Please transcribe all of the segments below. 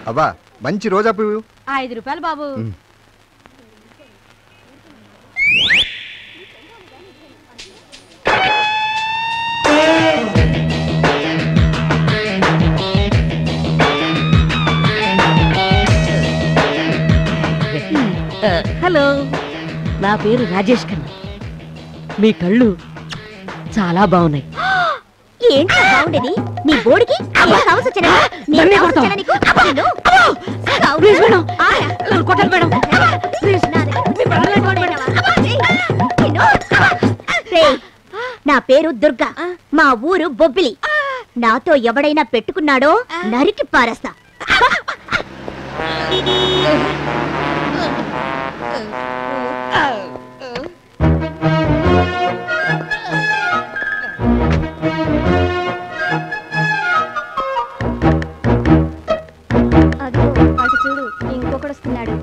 అబ్బా మంచి రోజా పువ్వు 5 రూపాయలు బాబు. హలో, నా పేరు రాజేష్ ఖన్నా. మీ కళ్ళు చాలా బాగున్నాయి. ఏంటి బాగుండేది? నీ బోడికి నా పేరు దుర్గా, మా ఊరు బొబ్బిలి. నాతో ఎవడైనా పెట్టుకున్నాడో నరికి పారేస్తా. చూడు, ఇంకొకడు వస్తున్నాడు.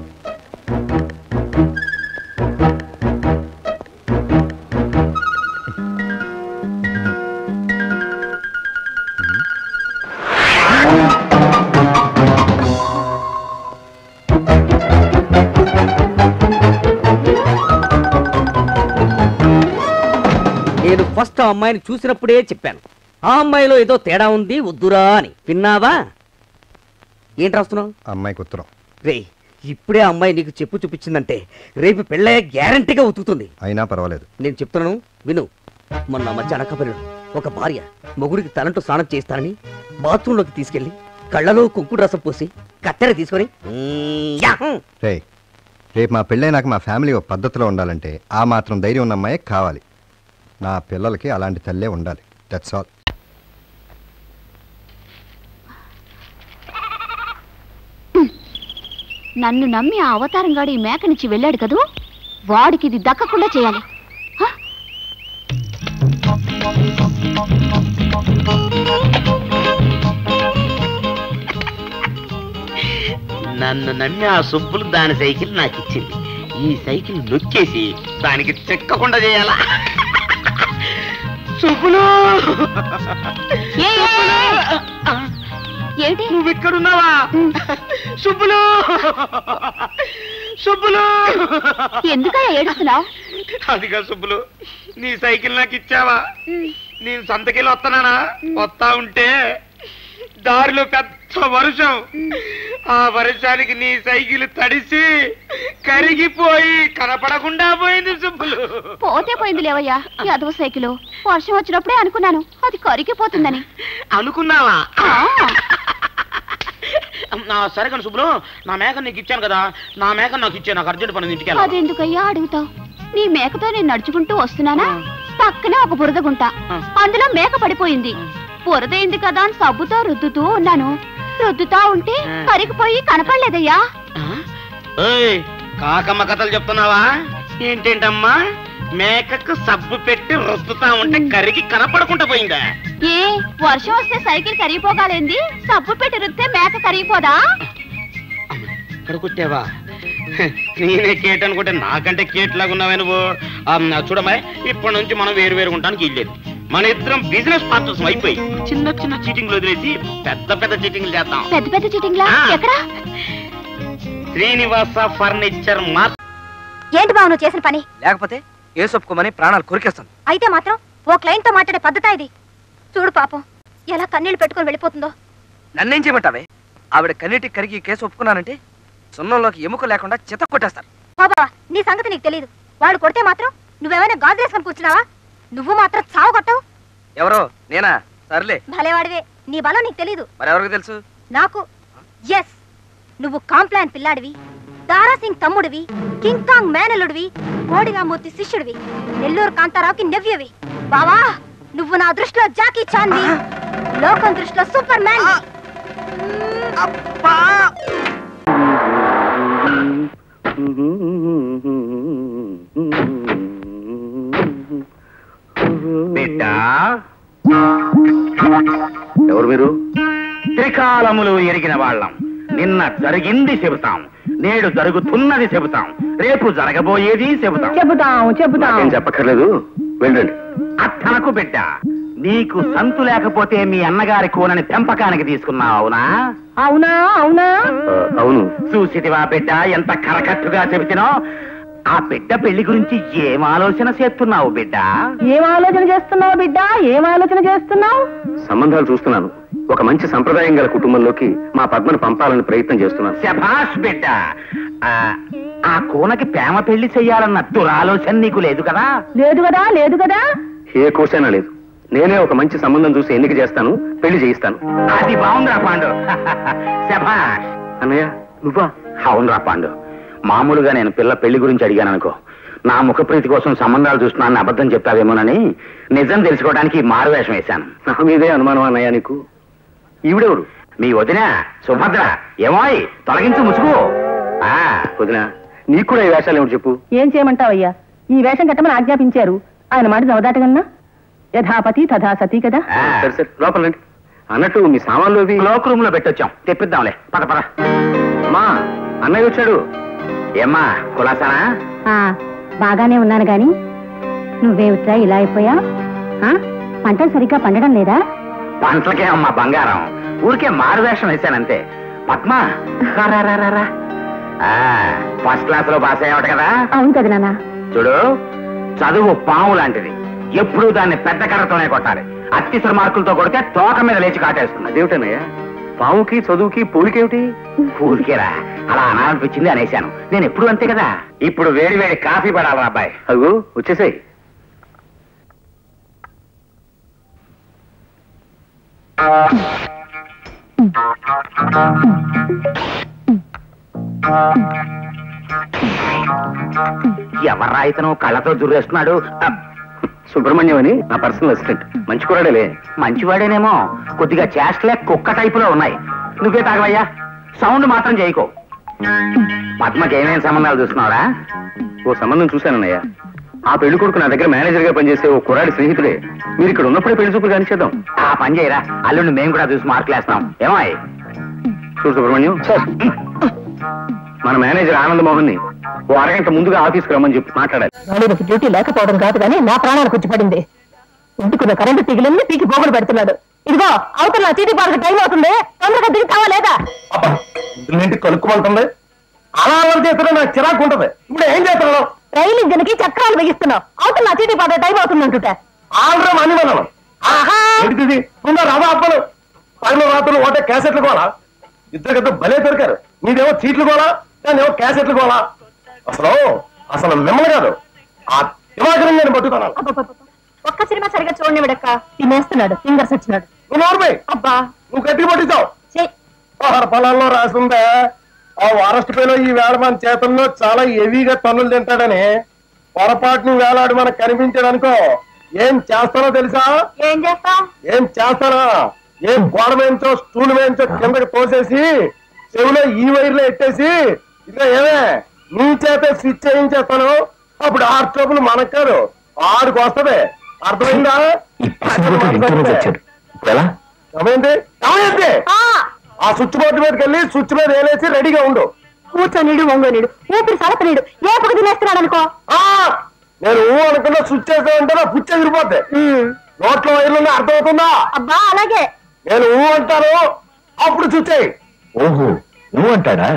నేను ఫస్ట్ ఆ అమ్మాయిని చూసినప్పుడే చెప్పాను, ఆ అమ్మాయిలో ఏదో తేడా ఉంది, వద్దురా అని. విన్నావా? ఏంటి రాస్తున్నావు? అమ్మాయికి ఉత్తరం. రే, ఇప్పుడే అమ్మాయి నీకు చెప్పు చూపించిందంటే రేపు పెళ్ళయ్యే గ్యారంటీగా ఉతుకుతుంది. అయినా పర్వాలేదు, నేను చెప్తున్నాను విను. మొన్న మధ్య అనకపల్లిలో ఒక భార్య మొగుడికి తలంటూ స్నానం చేస్తానని బాత్రూంలోకి తీసుకెళ్లి కళ్ళలో కుంకుడు రసం పోసి కత్తెర తీసుకొని రేపు మా పెళ్ళై నాకు మా ఫ్యామిలీ ఒక పద్ధతిలో ఉండాలంటే ఆ మాత్రం ధైర్యం ఉన్న అమ్మాయి కావాలి. నా పిల్లలకి అలాంటి తల్లే ఉండాలి. That's all. నన్ను నమ్మి ఆ అవతారంగాడు ఈ మేకనిచ్చి వెళ్ళాడు కదూ, వాడికి ఇది దక్కకుండా చేయాలి. నన్ను నమ్మి ఆ సుబ్బులు దాని సైకిల్ నాకు ఇచ్చింది. ఈ సైకిల్ నొక్కేసి దానికి చెక్కకుండా చేయాలా? సుబ్బులు, ఏంటి నువ్వు ఇక్కడున్నావా? సుబ్బులు, సుబ్బులు, ఎందుకయ్యా ఏడుస్తున్నావు? అదిగా సుబ్బులు, నీ సైకిల్ నాకు ఇచ్చావా? నేను సంతకెళ్ళి వస్తున్నానా, వస్తా ఉంటే దారిలో పెద్ద వర్షం. ఆ వర్షానికి నీ సైకిల్ తడిసి కరిగిపోయి కనపడకుండా పోయింది సుబ్బులు. పోతే పోయింది లేవయ్యా, యాదవ సైకిల్. వర్షం వచ్చినప్పుడే అనుకున్నాను అది కరిగిపోతుందని. అనుకున్నావా? సరే కానీ సుబ్బులు, నా మేక నీకు ఇచ్చాను కదా, నా మేక నాకు ఇచ్చే, నాకు అర్జెంట్ పని ఇంటికి. అదెందుకయ్యా అడుగుతావు? నీ మేకతో నేను నడుచుకుంటూ వస్తున్నానా, పక్కనే ఒక బురద గుంట, అందులో మేక పడిపోయింది. బురదైంది కదా అని సబ్బుతో రుద్దుతూ ఉన్నాను. రుద్దుతా ఉంటే కరిగిపోయి కనపడలేదయ్యా. కాకమ్మ కథలు చెప్తున్నావా ఏంటేంటమ్మా? మేకకు సబ్బు పెట్టి రుద్దుతా ఉంటే కరిగి కనపడకుండా పోయిందా? ఏ వర్షం వస్తే సైకిల్ కరిగిపోగాలేంది, సబ్బు పెట్టి రుద్దితే మేక కరిగిపోదా? కడుకుట్టావా? నేనే కేట్ అనుకుంటే నాకంటే కేట్ లాగా ఉన్నావే నువ్వు. చూడమ్మాయి, ఇప్పటి నుంచి మనం వేరు వేరు ఉండడానికి ఇల్లేదు. మన ఇద్దరం బిజినెస్ పార్ట్నర్స్ అయిపోయి చిన్న చిన్న చీటింగ్లు వదిలేసి పెద్ద పెద్ద చీటింగ్లు చేద్దాం. పెద్ద పెద్ద చీటింగ్లా? ఎక్కడ? Srinivasa furniture mart. ఏంటి బావ నువ్వు చేసిన పని? లేకపోతే ఏ సొప్పుకోమని ప్రాణాలు కొరికేస్తాను. అయితే మాత్రం ఓ క్లయింట్ తో మాట్లాడే పద్ధత ఇది? చూడు పాపం ఎలా కన్నీళ్లు పెట్టుకొని వెళ్ళిపోతుందో. నన్నేం చేయమంటావే? ఆవిడ కన్నీటికి కరిగి కేసు ఒప్పుకున్నానంటే సున్నంలోకి ఎముక లేకుండా చిత్త కొట్టేస్తారు. బాబా, నీ సంగతి నీకు తెలీదు. వాడు కొడితే మాత్రం నువ్వేమైనా గాజులేసుకొని కూర్చున్నావా? నువ్వు మాత్రం చావు కొట్టవు. ఎవరో నేనా? సర్లే, భలేవాడివే. నీ బలం నీకు తెలీదు. మరెవరికి తెలుసు? నాకు. ఎస్, నువ్వు Complan పిల్లాడివి, Dara Singh తమ్ముడివి, king Kong మేనలుడివి, Kodi Rammurthy శిష్యుడివి, Nellore కాంతారావుకి నెవ్యవి. బావా, నువ్వు నా దృష్టిలో జాకీ చాన్వి, లోకం దృష్టిలో సూపర్ మ్యాన్. బిడ్డా, ఎవరు మీరు? త్రికాలములు ఎరిగిన వాళ్ళం. నిన్న జరిగింది చెబుతాం, నేడు జరుగుతున్నది చెబుతాం, రేపు జరగబోయేది చెబుతాం. చెబుతాం. ఏం చెప్పక్కర్లేదు, వెళ్ళండి. అత్తనకు బిడ్డ, నీకు సంతు లేకపోతే మీ అన్నగారి కూనని పెంపకానికి తీసుకున్నావు, అవునా? అవునా అవునా అవును. చూసిటివా బిడ్డ ఎంత కరకట్టుగా చెబుతున్నావు? ఆ బిడ్డ పెళ్లి గురించి ఏం ఆలోచన చేస్తున్నావు బిడ్డ? ఏం ఆలోచన చేస్తున్నావు బిడ్డ? ఏం ఆలోచన చేస్తున్నావు? సంబంధాలు చూస్తున్నాను. ఒక మంచి సంప్రదాయం గల కుటుంబంలోకి మా పద్మను పంపాలని ప్రయత్నం చేస్తున్నాను. శభాష్ బిడ్డ. ఆ కూనకి ప్రేమ పెళ్లి చెయ్యాలన్న దురాలోచన నీకు లేదు కదా? లేదు కదా, లేదు కదా. ఏ కోసైనా లేదు. నేనే ఒక మంచి సంబంధం చూసి ఎన్నిక చేస్తాను, పెళ్లి చేయిస్తాను. అది బాగుందిరా పాండు. శభాష్. అన్నయ్య నువ్వా? అవునురా పాండు. మామూలుగా నేను పిల్ల పెళ్లి గురించి అడిగాను అనుకో, నా ముఖప్రీతి కోసం సంబంధాలు చూస్తున్నానని అబద్ధం చెప్పావేమోనని నిజం తెలుసుకోవడానికి మారువేషం వేశాను. నా మీదే అనుమానం అన్నయ్య నీకు. ఈవిడెవరు? మీ వదిన సుభద్ర. ఏమోయ్ తొలగించు ముసుగు. వదిన నీకు కూడా ఈ వేషాలు ఏమిటి చెప్పు. ఏం చేయమంటావయ్యా? ఈ వేషం కట్టమని ఆజ్ఞాపించారు. ఆయన మాట జవదాటగలనా? యథాపతి తథా సతీ కదా. సరే సరే లోపల రండి. అన్నట్టు మీ సామాన్లు అవి క్లోక్ రూమ్ లో పెట్టొచ్చాం, తెప్పిద్దాంలే. పద పద. అమ్మా అన్నయ్య వచ్చాడు. ఏమ్మా కులాసానా? బాగానే ఉన్నాను గాని నువ్వేమిట్రా ఇలా అయిపోయా? పంటలు సరిగ్గా పండడం లేదా? పంటలకే అమ్మా బంగారం, ఊరికే మారువేషం వేశానంతే. పద్మ ఫస్ట్ క్లాస్ లో పాస్ అయ్యావట కదా? అవును కదా నాన్న. చూడు, చదువు పాము లాంటిది. ఎప్పుడూ దాన్ని పెద్ద కర్రతోనే కొట్టాలి. అత్యవసర మార్కులతో కొడితే తోక మీద లేచి కాటేస్తుంది. అదేమిటన్నయ్య? పాముకి చదువుకి పూలికేమిటి? ఊరికేరా, అలా అనాలనిపించింది అనేశాను. నేను ఎప్పుడు అంతే కదా. ఇప్పుడు వేడి వేడి కాఫీ పడాలి అబ్బాయి. అగు వచ్చేసాయి. ఎవర్రా ఇతను కళ్ళతో జుర్రేస్తున్నాడు? సుబ్రహ్మణ్యం అని నా పర్సనల్ అసిస్టెంట్. మంచి కూడాడేలే. మంచివాడేనేమో, కొద్దిగా చేష్టలే కుక్క టైపులో ఉన్నాయి. నువ్వే తాగవయ్యా, సౌండ్ మాత్రం చేయకో. పద్మకి ఏమేం సంబంధాలు చూస్తున్నావురా? ఓ సంబంధం చూశానన్నయ్య. ఆ పెళ్లి కొడుకు నా దగ్గర మేనేజర్ గా పనిచేసే ఓ కుర్రాడి స్నేహితుడే. మీరు ఇక్కడ ఉన్నప్పుడే పెళ్లి చూపులు కానిచేద్దాం. ఆ పని చేయరా, అల్లుడిని మేము కూడా చూసి మార్కులేస్తాం. ఏమాయ్? చూడు సుబ్రహ్మణ్యం, మన మేనేజర్ ఆనందమోహన్ ని ఓ అరగంట ముందుగా ఆఫీస్కి రమ్మని చెప్పి మాట్లాడాలి. నాలుగు డ్యూటీ లేకపోవడం కాదు కానీ నా ప్రాణాలకు వచ్చి పడింది. ఇంటికున్న కరెంటు తీగలన్నీ పీకి పోగులు పెడుతున్నాడు. ఇదిగో అవతల నా చీటీ పాలకు టైం అవుతుంది, తొందరగా దిగుతావా లేదా? ఇంటికి కలుక్కుమంటుంది. అలా చేస్తున్నా నాకు చిరాకు ఉంటుంది. ఇప్పుడు ఏం చేస్తున్నావు? రైలు ఇంజన్కి చక్రాలు బిగిస్తున్నావు. అవతల నా చీటీ పాక టైం అవుతుంది అంటుంటా. ఆల్రెడీ అని మనం రవా అప్పలు పగల రాత్రులు ఒకటే క్యాసెట్లు కోలా. ఇద్దరు కదా భలే దొరికారు. మీదేమో చీట్లు కోలా, నేనేమో క్యాసెట్లు కోలా. అసలు మిమ్మల్ని కాదు, ఆ దివాకరం నేను పట్టుకున్నాను. ఒక్క సినిమా సరిగా చూడండి విడక్క, తినేస్తున్నాడు, ఫింగర్స్ వచ్చినాడు. నువ్వు నోర్మే అబ్బా నువ్వు గట్టిగా పట్టించావు. ఆహార పొలాల్లో రాసిందే ఆ వారస్ట్ పేలో ఈ వేళ మన చేతుల్లో చాలా హెవీగా తన్నులు తింటాడని. పొరపాటును వేలాడు మనకు కనిపించాడనుకో ఏం చేస్తానో తెలుసా? ఏం చేస్తావు? ఏం చేస్తానా? ఏం గోడ వేయించో స్టూల్ వేయించో కిందకి తోసేసి చెవిలో ఈ వైర్లో ఎట్టేసి ఇక ఏమే నీ చేత స్విచ్ చేయించేస్తాను. అప్పుడు ఆ ట్రబుల్ మనకు కాదు, ఆడికి వస్తుంది. అర్థమైందా? ఏమైంది? ఆ స్విచ్ బోర్డు మీదకి వెళ్ళి స్విచ్ మీద వేలేసి రెడీగా ఉండు. కూర్చొనిడు, వంగోనిడు, ఊపిరి సలపనీడు, ఏ పక్క తినేస్తున్నాడు అనుకో. నేను అనుకున్నా స్విచ్ చేసానంటే నా పుచ్చి ఎగిరిపోద్ది. నోట్లో వైర్లు అర్థమవుతుందా? అబ్బా అలాగే. నేను అంటాను, అప్పుడు స్విచ్ అయ్యి. ఓహో నువ్వు అంటాడా?